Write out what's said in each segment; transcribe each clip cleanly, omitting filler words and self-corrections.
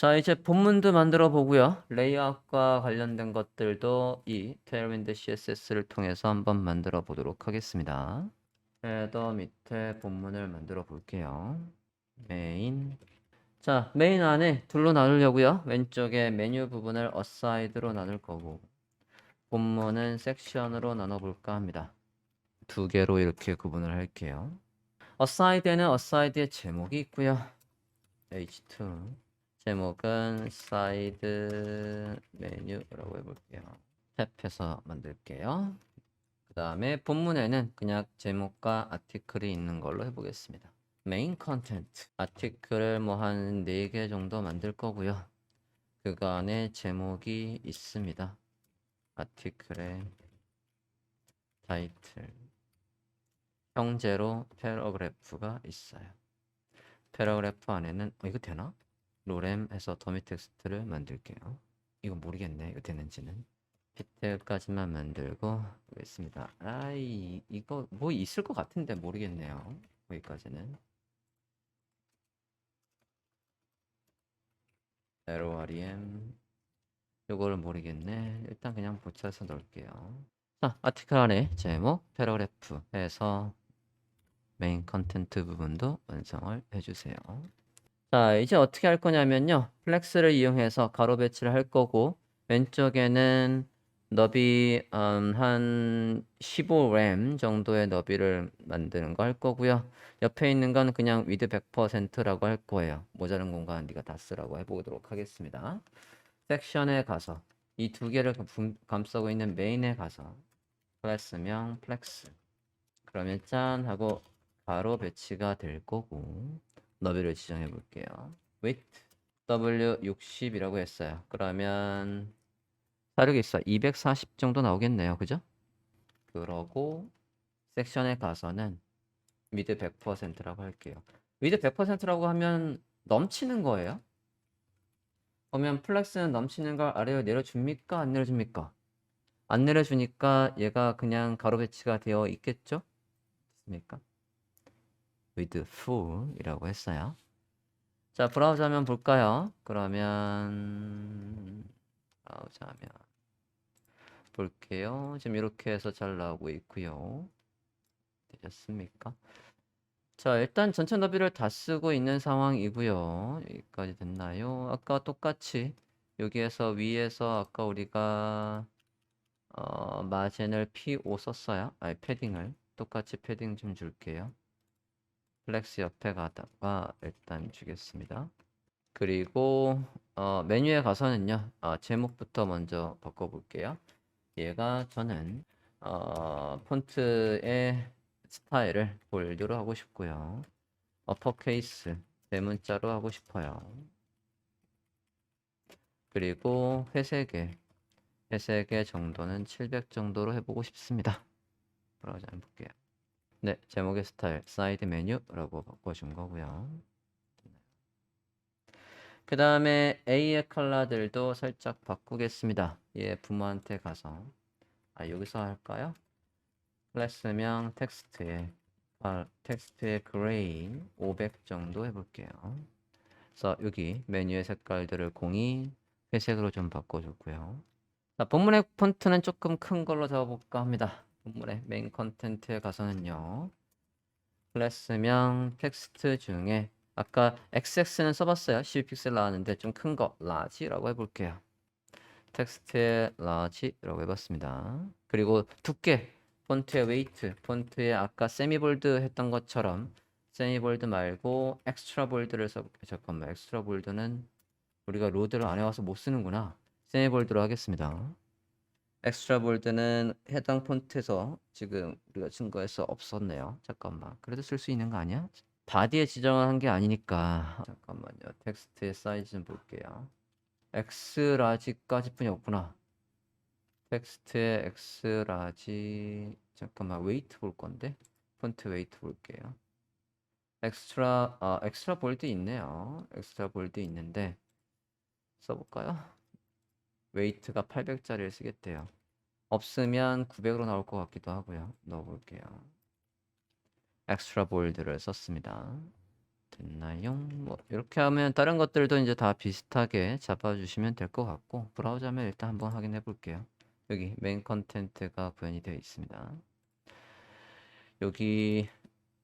자, 이제 본문도 만들어 보고요. 레이아웃과 관련된 것들도 이 테일윈드 CSS를 통해서 한번 만들어 보도록 하겠습니다. 헤더 밑에 본문을 만들어 볼게요. 메인. 자, 메인 안에 둘로 나누려고요. 왼쪽에 메뉴 부분을 어사이드로 나눌 거고, 본문은 섹션으로 나눠 볼까 합니다. 두 개로 이렇게 구분을 할게요. 어사이드에는 어사이드의 제목이 있고요. H2. 제목은 사이드 메뉴라고 해볼게요. 탭해서 만들게요. 그 다음에 본문에는 그냥 제목과 아티클이 있는 걸로 해보겠습니다. 메인 컨텐트. 아티클을 뭐 한 4개 정도 만들 거고요. 그거 안에 제목이 있습니다. 아티클의 타이틀. 형제로 패러그래프가 있어요. 패러그래프 안에는 이거 되나? 로렘해서 더미 텍스트를 만들게요. 이거 모르겠네. 이거 되는지는. 피트까지만 만들고 보겠습니다. 이거 뭐 있을 것 같은데 모르겠네요. 거기까지는. LOREM 요거를 모르겠네. 일단 그냥 붙여서 넣을게요. 자, 아티클 안에 제목, 패러그래프 해서 메인 컨텐트 부분도 완성을 해주세요. 자, 이제 어떻게 할 거냐면요. 플렉스를 이용해서 가로 배치를 할 거고, 왼쪽에는 너비 한 15램 정도의 너비를 만드는 거 할 거고요. 옆에 있는 건 그냥 위드 100%라고 할 거예요. 모자란 공간 네가 다 쓰라고 해보도록 하겠습니다. 섹션에 가서 이 두 개를 감싸고 있는 메인에 가서 클래스명 플렉스. 그러면 짠 하고 가로 배치가 될 거고, 너비를 지정해 볼게요. width W60이라고 했어요. 그러면 사륙이 있어 240 정도 나오겠네요. 그죠? 그러고 섹션에 가서는 미드 100%라고 할게요. 미드 100%라고 하면 넘치는 거예요? 그러면 플렉스는 넘치는 걸 아래로 내려줍니까? 안 내려줍니까? 안 내려주니까 얘가 그냥 가로 배치가 되어 있겠죠? 됐습니까? with full이라고 했어요. 자, 브라우저 하면 볼까요? 그러면 브라우저 하면 볼게요. 지금 이렇게 해서 잘 나오고 있고요. 되셨습니까? 자, 일단 전체 너비를 다 쓰고 있는 상황이고요. 여기까지 됐나요? 아까 똑같이 여기에서 위에서 아까 우리가 마진을 P5 썼어요. 아니, 패딩을 똑같이 패딩 좀 줄게요. 플렉스 옆에 가다가 일단 주겠습니다. 그리고 메뉴에 가서는요. 제목부터 먼저 바꿔볼게요. 얘가 저는 폰트의 스타일을 볼드로 하고 싶고요. 어퍼케이스 대문자로 하고 싶어요. 그리고 회색의 정도는 700 정도로 해보고 싶습니다. 브라우저 한번 볼게요. 네, 제목의 스타일 사이드 메뉴라고 바꿔준 거고요. 그 다음에 A의 컬러들도 살짝 바꾸겠습니다. 얘 부모한테 가서 여기서 할까요? 클래스명 텍스트의 그레이 500 정도 해볼게요. 그래서 여기 메뉴의 색깔들을 공이 회색으로 좀 바꿔줬고요. 자, 본문의 폰트는 조금 큰 걸로 잡아볼까 합니다. 본문의 메인 컨텐츠에 가서는요. 클래스명 텍스트 중에 아까 XX는 써봤어요. 12픽셀 나왔는데 좀 큰 거 라지라고 해볼게요. 텍스트의 라지라고 해봤습니다. 그리고 두께 폰트의 웨이트 폰트의 아까 세미볼드 했던 것처럼 세미볼드 말고 엑스트라 볼드를 잠깐만 엑스트라 볼드는 우리가 로드를 안 해와서 못 쓰는구나. 세미볼드로 하겠습니다. 엑스트라 볼드는 해당 폰트에서 지금 우리가 증거해서 없었네요. 잠깐만. 그래도 쓸 수 있는 거 아니야? 바디에 지정을 한 게 아니니까. 잠깐만요. 텍스트의 사이즈 좀 볼게요. X 라지까지 뿐이 없구나. 텍스트의 X 라지 잠깐만 웨이트 볼 건데 폰트 웨이트 볼게요. 엑스트라 볼드 있네요. 엑스트라 볼드 있는데 써볼까요? 웨이트가 800짜리를 쓰겠대요. 없으면 900으로 나올 것 같기도 하고요. 넣어볼게요. 엑스트라 볼드를 썼습니다. 됐나요? 뭐 이렇게 하면 다른 것들도 이제 다 비슷하게 잡아주시면 될 것 같고 브라우저면 일단 한번 확인해 볼게요. 여기 메인 컨텐트가 구현이 되어 있습니다. 여기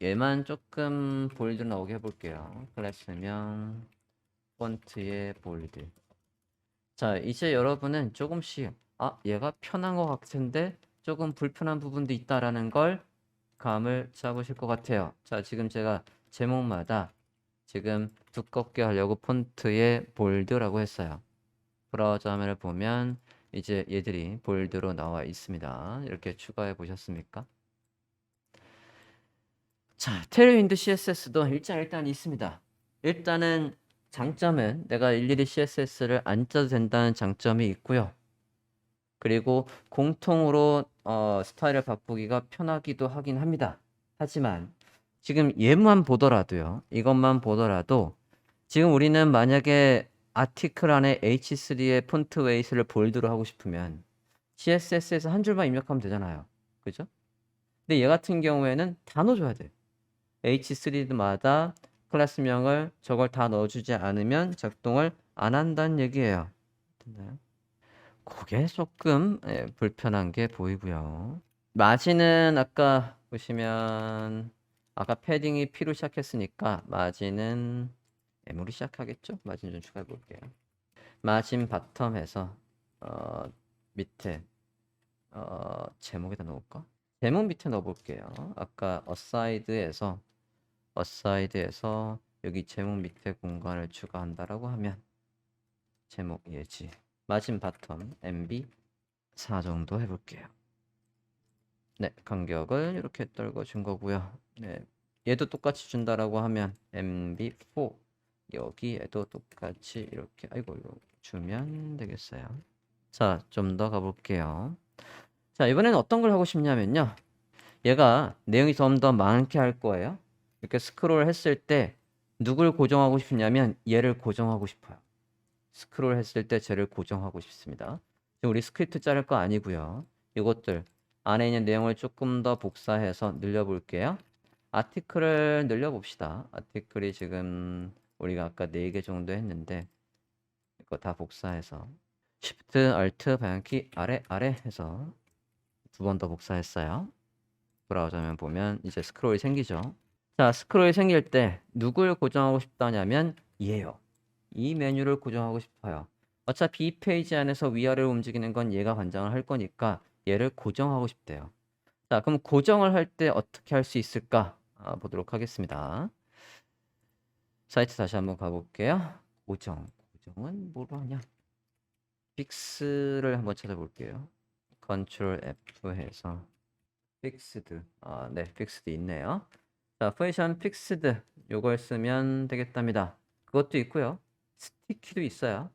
얘만 조금 볼드 나오게 해볼게요. 클래스명 폰트의 볼드. 자, 이제 여러분은 조금씩 얘가 편한 것 같은데 조금 불편한 부분도 있다라는 걸 감을 잡으실 것 같아요. 자, 지금 제가 제목마다 지금 두껍게 하려고 폰트에 볼드라고 했어요. 브라우저 화면을 보면 이제 얘들이 볼드로 나와 있습니다. 이렇게 추가해 보셨습니까? 자, 테일윈드 CSS도 일단 있습니다. 일단은 장점은 내가 일일이 CSS를 안 짜도 된다는 장점이 있고요. 그리고 공통으로 스타일을 바꾸기가 편하기도 하긴 합니다. 하지만 지금 얘만 보더라도요. 이것만 보더라도 지금 우리는 만약에 아티클 안에 H3의 폰트 웨이트를 볼드로 하고 싶으면 CSS에서 한 줄만 입력하면 되잖아요. 그죠? 근데 얘 같은 경우에는 다 넣어줘야 돼. H3마다 클래스명을 저걸 다 넣어주지 않으면 작동을 안 한다는 얘기예요. 됐나요? 그게 조금 불편한 게 보이고요. 마진은 아까 보시면 아까 패딩이 P로 시작했으니까 마진은 M으로 시작하겠죠? 마진 좀 추가해 볼게요. 마진 바텀에서 밑에 제목에다 넣을까? 제목 밑에 넣어볼게요. 아까 어사이드에서 여기 제목 밑에 공간을 추가한다라고 하면 제목 예지 마진 바텀 MB 4 정도 해볼게요. 네, 간격을 이렇게 떨궈준 거고요. 네, 얘도 똑같이 준다라고 하면 MB4 여기에도 똑같이 이렇게 이거 주면 되겠어요. 자, 좀 더 가볼게요. 자, 이번에는 어떤 걸 하고 싶냐면요. 얘가 내용이 좀 더 많게 할 거예요. 이렇게 스크롤 했을 때 누굴 고정하고 싶냐면 얘를 고정하고 싶어요. 스크롤 했을 때 쟤를 고정하고 싶습니다. 지금 우리 스크립트 자를 거 아니고요. 이것들 안에 있는 내용을 조금 더 복사해서 늘려볼게요. 아티클을 늘려봅시다. 아티클이 지금 우리가 아까 4개 정도 했는데 이거 다 복사해서 Shift, Alt, 방향키 아래 해서 2번 더 복사했어요. 브라우저면 보면 이제 스크롤이 생기죠. 자, 스크롤이 생길 때 누굴 고정하고 싶다냐면 얘요. 이 메뉴를 고정하고 싶어요. 어차피 이 페이지 안에서 위아래로 움직이는 건 얘가 관장을 할 거니까 얘를 고정하고 싶대요. 자, 그럼 고정을 할 때 어떻게 할 수 있을까? 보도록 하겠습니다. 사이트 다시 한번 가볼게요. 고정은 뭐로 하냐? 픽스를 한번 찾아볼게요. 컨트롤 F 해서 픽스드. 네, 픽스드 있네요. 자, 포지션 픽스드 요걸 쓰면 되겠답니다. 그것도 있고요. 스티키도 있어요.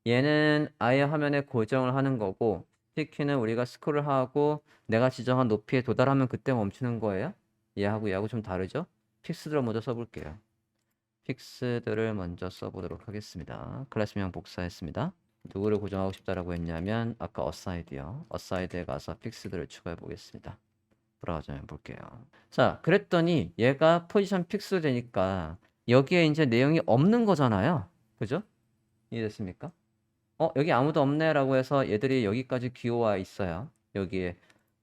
얘는 아예 화면에 고정을 하는 거고 스티키는 우리가 스크롤 하고 내가 지정한 높이에 도달하면 그때 멈추는 거예요. 얘하고 좀 다르죠? 픽스드를 먼저 써볼게요. 픽스드를 먼저 써보도록 하겠습니다. 클래스명 복사했습니다. 누구를 고정하고 싶다라고 했냐면 아까 어사이드요. 어사이드에 가서 픽스드를 추가해 보겠습니다. 브라우저에 볼게요. 자, 그랬더니 얘가 포지션 픽스 되니까 여기에 이제 내용이 없는 거잖아요. 그죠? 이해됐습니까? 여기 아무도 없네 라고 해서 얘들이 여기까지 기어와 있어요. 여기에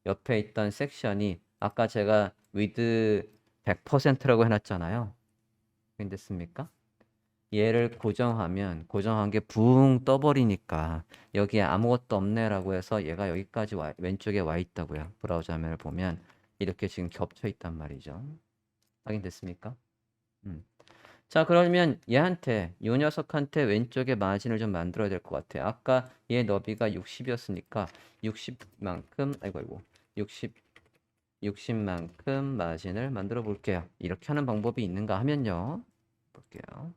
옆에 있던 섹션이 아까 제가 with 100%라고 해놨잖아요. 됐습니까? 얘를 고정하면 고정한 게 붕 떠버리니까 여기에 아무것도 없네 라고 해서 얘가 여기까지 왼쪽에 와 있다고요. 브라우저 화면을 보면 이렇게 지금 겹쳐 있단 말이죠. 확인됐습니까? 자, 그러면 얘한테 이 녀석한테 왼쪽에 마진을 좀 만들어야 될 것 같아요. 아까 얘 너비가 60이었으니까 60만큼 60만큼 마진을 만들어 볼게요. 이렇게 하는 방법이 있는가 하면요. 볼게요.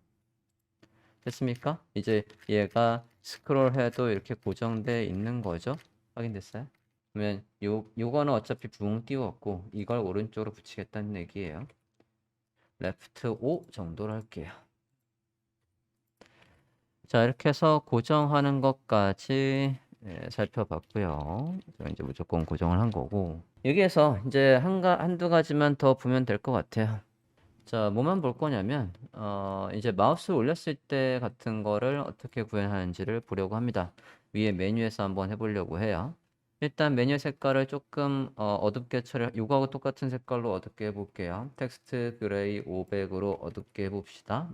됐습니까? 이제 얘가 스크롤 해도 이렇게 고정돼 있는 거죠. 확인됐어요? 그러면 요거는 어차피 붕 띄웠고 이걸 오른쪽으로 붙이겠다는 얘기예요. 레프트 5 정도로 할게요. 자, 이렇게 해서 고정하는 것까지 살펴봤고요. 이제 무조건 고정을 한 거고 여기에서 이제 한두 가지만 더 보면 될 것 같아요. 자, 뭐만 볼 거냐면 이제 마우스를 올렸을 때 같은 거를 어떻게 구현하는지를 보려고 합니다. 위에 메뉴에서 한번 해보려고 해요. 일단 메뉴 색깔을 조금 어둡게 이거하고 똑같은 색깔로 어둡게 해볼게요. 텍스트 그레이 500으로 어둡게 해봅시다.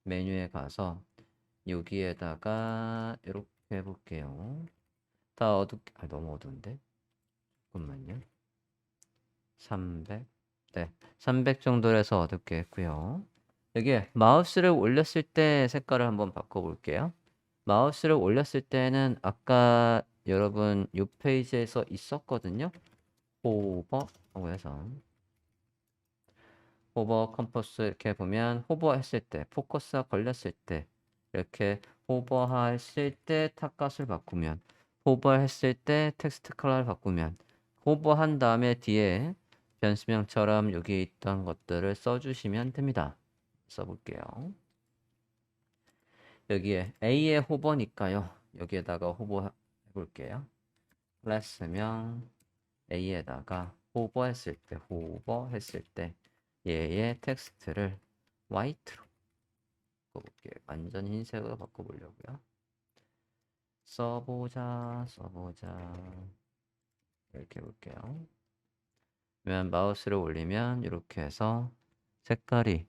메뉴에 가서 여기에다가 이렇게 해볼게요. 다 어둡게, 너무 어두운데? 잠깐만요. 300. 네, 300 정도로 해서 어둡게 했고요. 여기에 마우스를 올렸을 때 색깔을 한번 바꿔볼게요. 마우스를 올렸을 때는 아까 여러분 이 페이지에서 있었거든요. 호버라고 해서 호버 컴퍼스 이렇게 보면 호버 했을 때 포커스가 걸렸을 때 이렇게 호버 했을 때 탑값을 바꾸면 호버 했을 때 텍스트 컬러를 바꾸면 호버 한 다음에 뒤에 변수명처럼 여기 있던 것들을 써주시면 됩니다. 써볼게요. 여기에 A의 호버니까요. 여기에다가 호버 해볼게요. 클래스명 A에다가 호버 했을 때 얘의 텍스트를 화이트로 바꿔볼게요. 완전 흰색으로 바꿔보려고요. 써보자. 이렇게 해볼게요. 그러면 마우스를 올리면 이렇게 해서 색깔이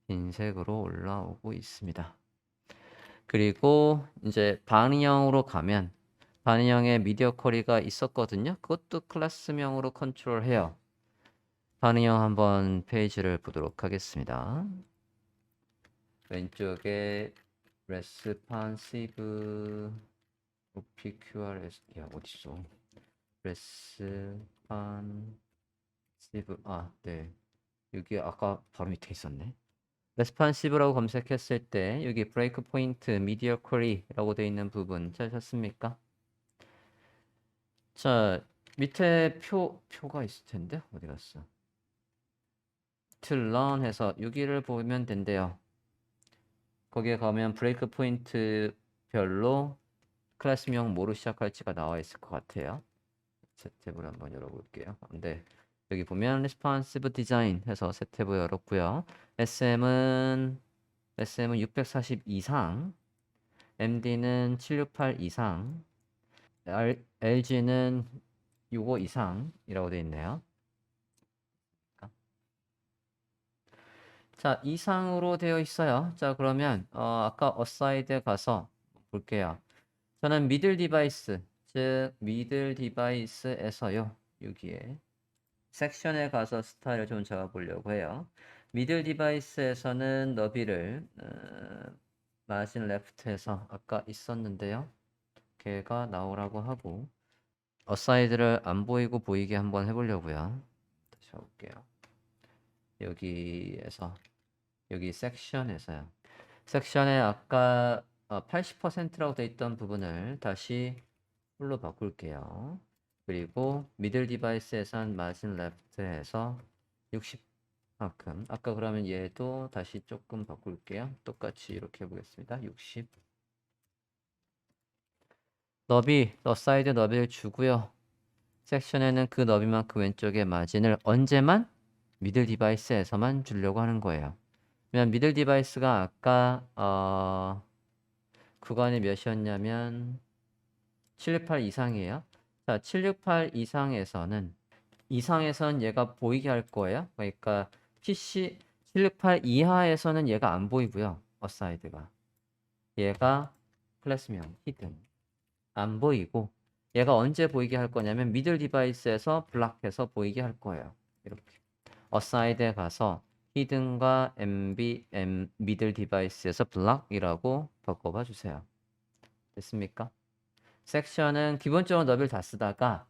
흰색으로 올라오고 있습니다. 그리고 이제 반인형으로 가면 반인형에 미디어 쿼리가 있었거든요. 그것도 클래스명으로 컨트롤해요. 반인형 한번 페이지를 보도록 하겠습니다. 왼쪽에 responsive OPQRS 어딨어? responsive 네. 여기 아까 바로 밑에 있었네. responsive라고 검색했을 때 여기 브레이크 포인트 미디어 쿼리라고 되어 있는 부분 찾으셨습니까? 자, 밑에 표가 있을 텐데 어디 갔어? to learn 해서 여기를 보면 된대요. 거기에 가면 브레이크 포인트 별로 클래스명 뭐로 시작할지가 나와 있을 것 같아요. 새 탭을 한번 열어볼게요. 네, 여기 보면 responsive design 해서 새 탭을 열었고요. SM은 640 이상, MD는 768 이상, LG는 65 이상이라고 되어 있네요. 자, 이상으로 되어 있어요. 자, 그러면 아까 어사이드에 가서 볼게요. 저는 미들 디바이스, 즉 미들 디바이스에서요. 여기에 섹션에 가서 스타일을 좀 잡아보려고 해요. 미들 디바이스에서는 너비를 마진 레프트에서 아까 있었는데요. 걔가 나오라고 하고 어사이드를 안 보이고 보이게 한번 해보려고요. 다시 해볼게요. 여기에서 여기 섹션에서요. 섹션에 아까 80%라고 되어 있던 부분을 다시 풀로 바꿀게요. 그리고 미들 디바이스에선 마진 레프트에서 60만큼 아까 그러면 얘도 다시 조금 바꿀게요. 똑같이 이렇게 해보겠습니다. 60 너비, 사이드 너비를 주고요. 섹션에는 그 너비만큼 왼쪽에 마진을 언제만? 미들 디바이스에서만 주려고 하는 거예요. 그러면 미들 디바이스가 아까 구간이 몇이었냐면 768 이상이에요. 자, 768 이상에서는 얘가 보이게 할 거예요. 그러니까 PC 768 이하에서는 얘가 안 보이고요. 어사이드가. 얘가 클래스명 히든 안 보이고 얘가 언제 보이게 할 거냐면 미들 디바이스에서 블락해서 보이게 할 거예요. 이렇게. 어사이드에 가서 히든과 미들 디바이스에서 블락이라고 바꿔봐 주세요. 됐습니까? 섹션은 기본적으로 너비를 다 쓰다가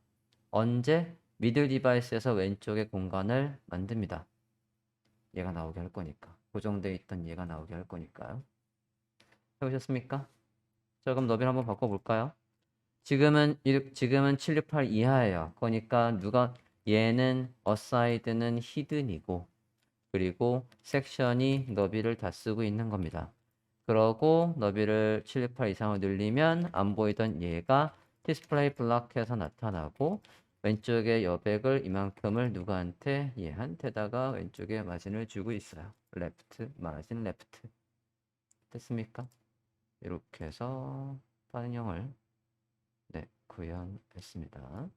언제 미들 디바이스에서 왼쪽에 공간을 만듭니다. 얘가 나오게 할 거니까. 고정되어 있던 얘가 나오게 할 거니까요. 해보셨습니까? 자, 그럼 너비를 한번 바꿔볼까요? 지금은 768 이하예요. 그러니까 얘는 어사이드는 히든이고 그리고 섹션이 너비를 다 쓰고 있는 겁니다. 그러고 너비를 768 이상으로 늘리면 안 보이던 얘가 디스플레이 블락해서 나타나고 왼쪽에 여백을 이만큼을 누구한테? 얘한테다가 왼쪽에 마진을 주고 있어요. 레프트, 마진, 레프트. 됐습니까? 이렇게 해서 반영을 구현했습니다.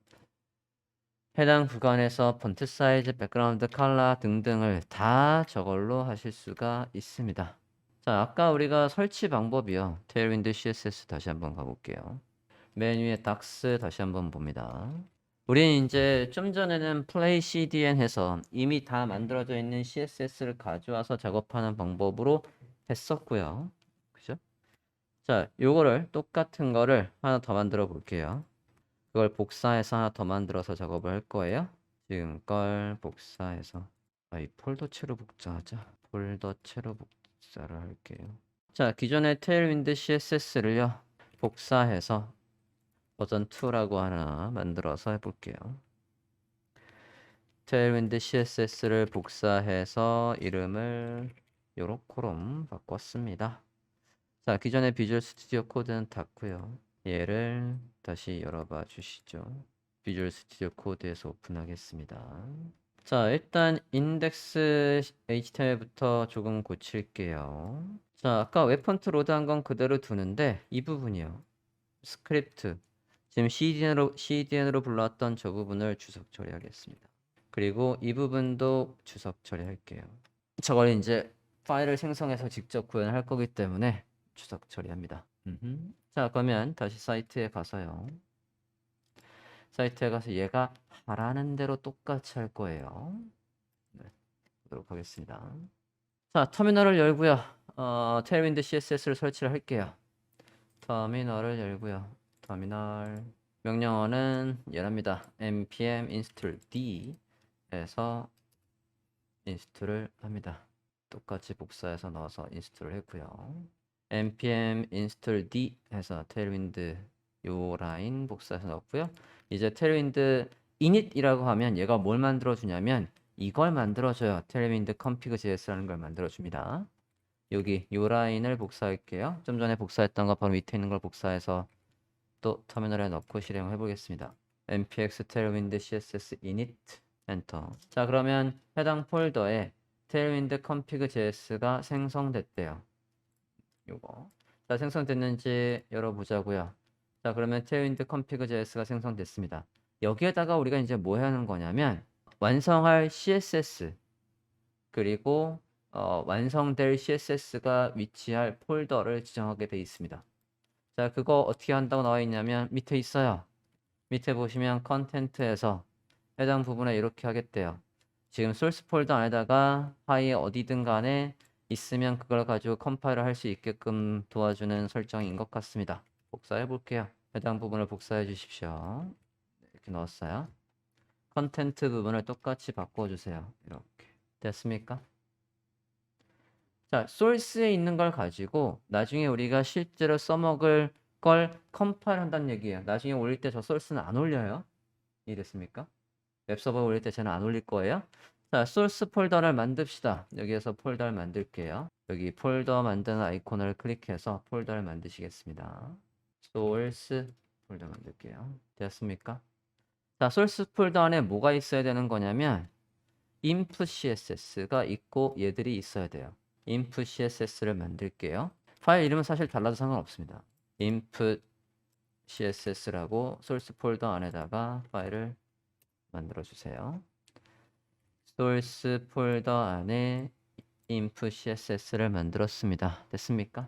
해당 구간에서 폰트 사이즈, 백그라운드 컬러 등등을 다 저걸로 하실 수가 있습니다. 자, 아까 우리가 설치 방법이요. 테일윈드 CSS 다시 한번 가볼게요. 맨 위에 닥스 다시 한번 봅니다. 우리는 이제 좀 전에는 플레이 CDN 해서 이미 다 만들어져 있는 CSS를 가져와서 작업하는 방법으로 했었고요. 그죠? 자, 요거를 똑같은 거를 하나 더 만들어 볼게요. 그걸 복사해서 하나 더 만들어서 작업을 할 거예요. 지금 걸 복사해서 이 폴더체로 복사하자. 폴더체로 복사를 할게요. 자, 기존의 테일윈드 CSS를요. 복사해서 버전 2라고 하나 만들어서 해볼게요. 테일윈드 CSS를 복사해서 이름을 요렇게로 바꿨습니다. 자, 기존의 비주얼 스튜디오 코드는 닫고요. 얘를 다시 열어봐 주시죠. 비주얼 스튜디오 코드에서 오픈하겠습니다. 자, 일단 인덱스 HTML부터 조금 고칠게요. 자, 아까 웹폰트 로드한 건 그대로 두는데 이 부분이요. 스크립트. 지금 CDN으로 불러왔던 저 부분을 주석 처리하겠습니다. 그리고 이 부분도 주석 처리할게요. 저걸 이제 파일을 생성해서 직접 구현할 거기 때문에 주석 처리합니다. 자, 그러면 다시 사이트에 가서요. 사이트에 가서 얘가 하라는 대로 똑같이 할 거예요. 네, 보도록 하겠습니다. 자, 터미널을 열고요. 테일윈드 CSS를 설치를 할게요. 터미널을 열고요. 터미널 명령어는 얘랍니다. npm install d에서 인스톨을 합니다. 똑같이 복사해서 넣어서 인스톨을 했고요. npm install d 해서 테일윈드 요 라인 복사해서 넣었고요. 이제 테일윈드 init이라고 하면 얘가 뭘 만들어 주냐면 이걸 만들어 줘요. 테일윈드 config js라는 걸 만들어 줍니다. 여기 요 라인을 복사할게요. 좀 전에 복사했던 거 바로 밑에 있는 걸 복사해서 또 터미널에 넣고 실행을 해보겠습니다. npx tailwind css init 엔터. 자, 그러면 해당 폴더에 tailwind config js가 생성됐대요. 요거. 자, 생성됐는지 열어보자고요. 자, 그러면 tailwind config js가 생성됐습니다. 여기에다가 우리가 이제 뭐 해야 하는 거냐면 완성할 CSS 그리고 완성될 CSS가 위치할 폴더를 지정하게 되어 있습니다. 자, 그거 어떻게 한다고 나와 있냐면 밑에 있어요. 밑에 보시면 컨텐트에서 해당 부분에 이렇게 하겠대요. 지금 소스 폴더 안에다가 파일 어디든 간에 있으면 그걸 가지고 컴파일을 할 수 있게끔 도와주는 설정인 것 같습니다. 복사해 볼게요. 해당 부분을 복사해 주십시오. 이렇게 넣었어요. 컨텐트 부분을 똑같이 바꿔주세요. 이렇게. 됐습니까? 자, 소스에 있는 걸 가지고 나중에 우리가 실제로 써먹을 걸 컴파일 한다는 얘기예요. 나중에 올릴 때 저 소스는 안 올려요. 이해됐습니까? 웹서버 올릴 때 저는 안 올릴 거예요. 자, 소스 폴더를 만듭시다. 여기에서 폴더를 만들게요. 여기 폴더 만드는 아이콘을 클릭해서 폴더를 만드시겠습니다. 소스 폴더 만들게요. 됐습니까? 자, 소스 폴더 안에 뭐가 있어야 되는 거냐면 input CSS가 있고 얘들이 있어야 돼요. input CSS를 만들게요. 파일 이름은 사실 달라도 상관없습니다. input CSS라고 소스 폴더 안에다가 파일을 만들어 주세요. 소스 폴더 안에 input CSS를 만들었습니다. 됐습니까?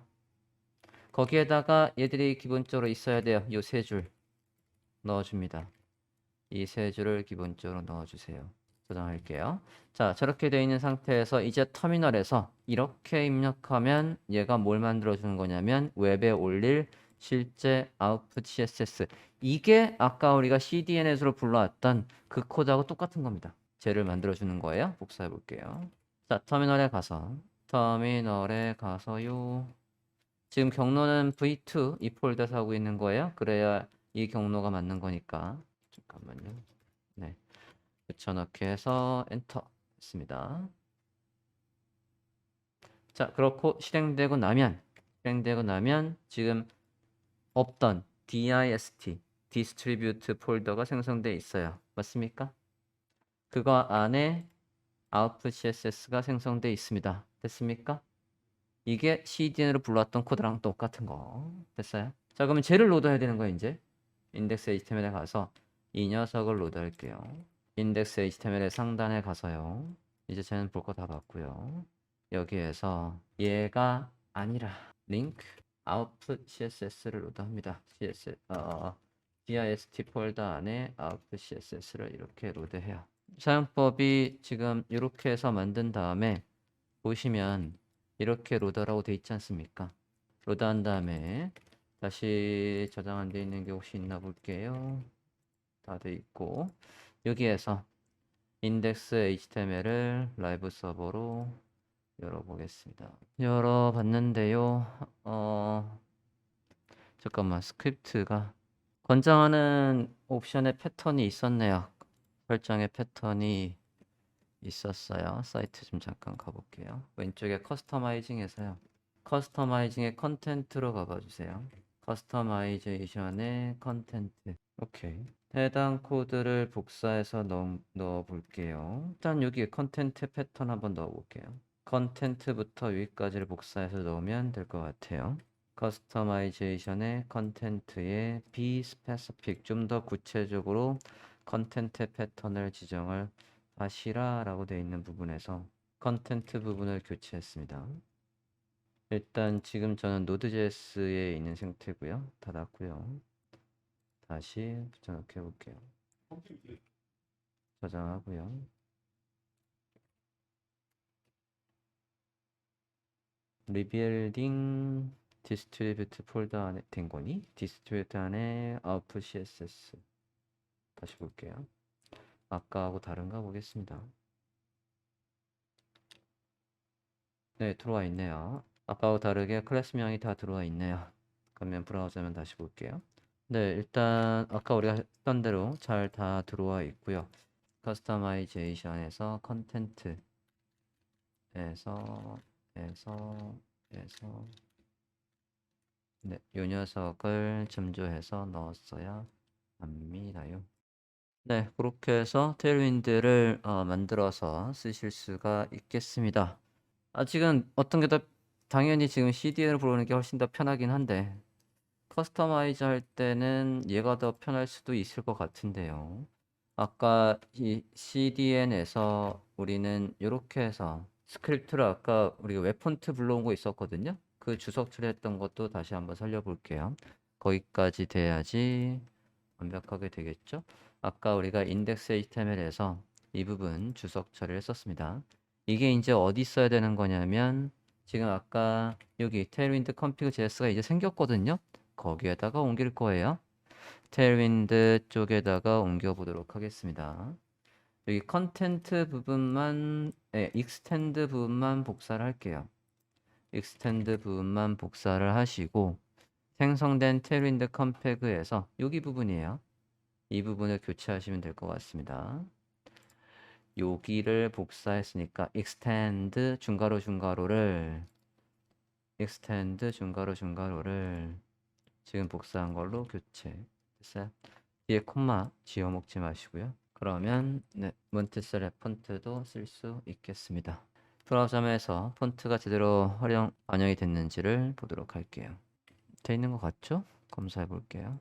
거기에다가 얘들이 기본적으로 있어야 돼요. 요 세 줄 넣어줍니다. 이 세 줄을 기본적으로 넣어주세요. 저장할게요. 자, 저렇게 되어 있는 상태에서 이제 터미널에서 이렇게 입력하면 얘가 뭘 만들어주는 거냐면 웹에 올릴 실제 아웃풋 CSS. 이게 아까 우리가 CDN에서 불러왔던 그 코드하고 똑같은 겁니다. 쟤를 만들어주는 거예요. 복사해 볼게요. 자, 터미널에 가서요. 지금 경로는 v2 이 폴더에서 하고 있는 거예요. 그래야 이 경로가 맞는 거니까. 잠깐만요. 네. 붙여넣기 해서 엔터 했습니다. 자, 그렇고 실행되고 나면 지금 없던 dist, distribute 폴더가 생성되어 있어요. 맞습니까? 그거 안에 output CSS가 생성되어 있습니다. 됐습니까? 이게 CDN으로 불러왔던 코드랑 똑같은 거. 됐어요? 자, 그러면 쟤를 로드해야 되는 거예요, 이제. 인덱스 HTML에 가서 이 녀석을 로드할게요. 인덱스 HTML의 상단에 가서요. 이제 쟤는 볼 거 다 봤고요. 여기에서 얘가 아니라 링크 output CSS를 로드합니다. dist 폴더 안에 output CSS를 이렇게 로드해요. 사용법이 지금 이렇게 해서 만든 다음에 보시면 이렇게 로더라고 돼 있지 않습니까? 로드한 다음에 다시 저장 안 돼 있는 게 혹시 있나 볼게요. 다 돼 있고 여기에서 인덱스 HTML을 라이브 서버로 열어보겠습니다. 열어봤는데요. 잠깐만 스크립트가 권장하는 옵션에 패턴이 있었네요. 설정의 패턴이 있었어요. 사이트 좀 잠깐 가볼게요. 왼쪽에 커스터마이징에서요. 커스터마이징의 컨텐트로 가봐 주세요. 커스터마이제이션의 컨텐트. 오케이. 해당 코드를 복사해서 넣어 볼게요. 일단 여기 컨텐트 패턴 한번 넣어 볼게요. 컨텐트부터 여기까지를 복사해서 넣으면 될 것 같아요. 커스터마이제이션의 컨텐트에 be specific 좀 더 구체적으로 컨텐트 패턴을 지정을 하시라라고 되어 있는 부분에서 컨텐트 부분을 교체했습니다. 일단 지금 저는 노드.js에 있는 상태고요. 닫았고요. 다시 붙여넣기 해볼게요. 저장하고요. 리빌딩 디스트리뷰트 폴더 안에 된 거니? 디스트리뷰트 안에 output CSS 다시 볼게요. 아까하고 다른가 보겠습니다. 네, 들어와 있네요. 아까하고 다르게 클래스명이 다 들어와 있네요. 그러면 브라우저면 다시 볼게요. 네, 일단 아까 우리가 했던 대로 잘 다 들어와 있고요. 커스터마이제이션에서 컨텐트에서 에서 네, 요 녀석을 점조해서 넣었어야 합니다요. 네, 그렇게 해서 테일윈드를 만들어서 쓰실 수가 있겠습니다. 아직은 어떤 게 더 당연히 지금 CDN을 부르는 게 훨씬 더 편하긴 한데 커스터마이즈 할 때는 얘가 더 편할 수도 있을 것 같은데요. 아까 이 CDN에서 우리는 이렇게 해서 스크립트를 아까 우리가 웹폰트 불러온 거 있었거든요. 그 주석 처리했던 것도 다시 한번 살려볼게요. 거기까지 돼야지 완벽하게 되겠죠? 아까 우리가 인덱스 HTML에서 이 부분 주석 처리를 했었습니다. 이게 이제 어디 써야 되는 거냐면 지금 아까 여기 테일윈드 컴피그 JS가 이제 생겼거든요. 거기에다가 옮길 거예요. 테일윈드 쪽에다가 옮겨 보도록 하겠습니다. 여기 컨텐트 부분만, 익스텐드 부분만 복사를 할게요. 익스텐드 부분만 복사를 하시고 생성된 테일윈드 컴피그에서 여기 부분이에요. 이 부분을 교체하시면 될 것 같습니다. 여기를 복사했으니까 extend 중괄호 중괄호를 지금 복사한 걸로 교체 됐어요. 뒤에 콤마 지워 먹지 마시고요. 그러면 네, 몬트셀의 폰트도 쓸 수 있겠습니다. 브라우저에서 폰트가 제대로 반영이 됐는지를 보도록 할게요. 돼 있는 것 같죠? 검사해 볼게요.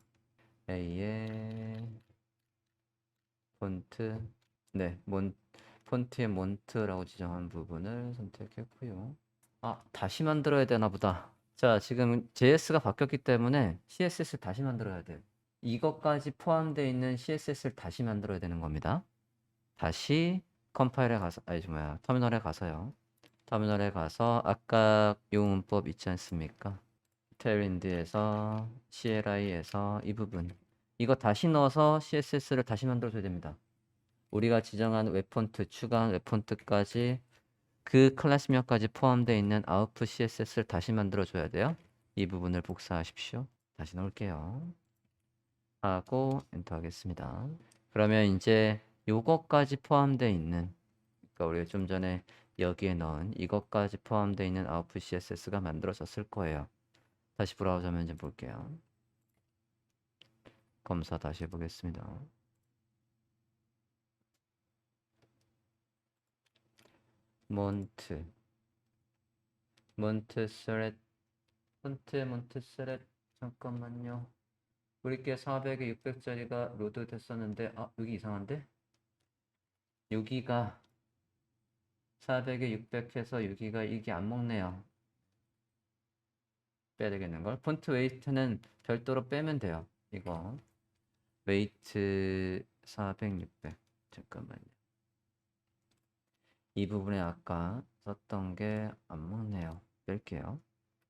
A의 폰트 네, 폰트의 몬트라고 지정한 부분을 선택했고요. 다시 만들어야 되나 보다. 자, 지금 JS가 바뀌었기 때문에 CSS를 다시 만들어야 돼요. 이것까지 포함되어 있는 CSS를 다시 만들어야 되는 겁니다. 다시 컴파일에 가서, 터미널에 가서요. 터미널에 가서 아까 요 문법 있지 않습니까? 테일윈드에서 CLI에서 이 부분. 이거 다시 넣어서 CSS를 다시 만들어줘야 됩니다. 우리가 지정한 웹폰트, 추가한 웹폰트까지 그 클래스명까지 포함되어 있는 output CSS를 다시 만들어줘야 돼요. 이 부분을 복사하십시오. 다시 넣을게요. 하고 엔터 하겠습니다. 그러면 이제 요거까지 포함되어 있는 그러니까 우리가 좀 전에 여기에 넣은 이것까지 포함되어 있는 output CSS가 만들어졌을 거예요. 다시 브라우저 면접 볼게요. 검사 다시 해보겠습니다. 몬트 몬트스렛 몬트스렛 잠깐만요. 우리께 400에 600짜리가 로드 됐었는데 여기 이상한데? 여기가 400에 600 해서 여기가 이게 안 먹네요. 빼야 되겠는 걸. 폰트 웨이트는 별도로 빼면 돼요. 이거 웨이트 400, 600 잠깐만요. 이 부분에 아까 썼던 게 안 먹네요. 뺄게요.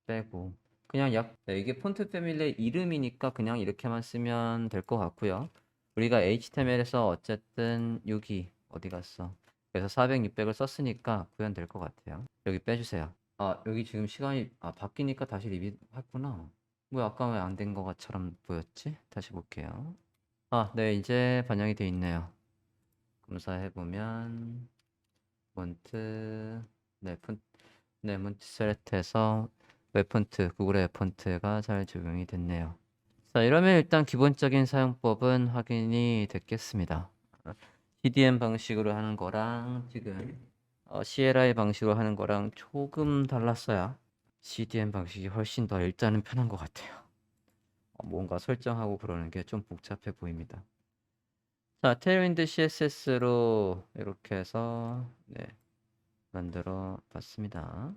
빼고 그냥 네, 이게 폰트 패밀리의 이름이니까 그냥 이렇게만 쓰면 될 것 같고요. 우리가 HTML에서 어쨌든 여기 어디 갔어? 그래서 400, 600을 썼으니까 구현될 것 같아요. 여기 빼주세요. 여기 지금 시간이 바뀌니까 다시 리뷰했구나. 뭐 아까 왜 안 된 것처럼 보였지? 다시 볼게요. 네, 이제 반영이 돼 있네요. 검사해보면 몬트 몬트 셀렉트에서 웹폰트, 구글의 웹폰트가 잘 적용이 됐네요. 자, 이러면 일단 기본적인 사용법은 확인이 됐겠습니다. CDN 방식으로 하는 거랑 지금 CLI 방식으로 하는 거랑 조금 달랐어요. CDN 방식이 훨씬 더 일단은 편한 것 같아요. 뭔가 설정하고 그러는 게 좀 복잡해 보입니다. 자, 테일윈드 CSS로 이렇게 해서 만들어 봤습니다.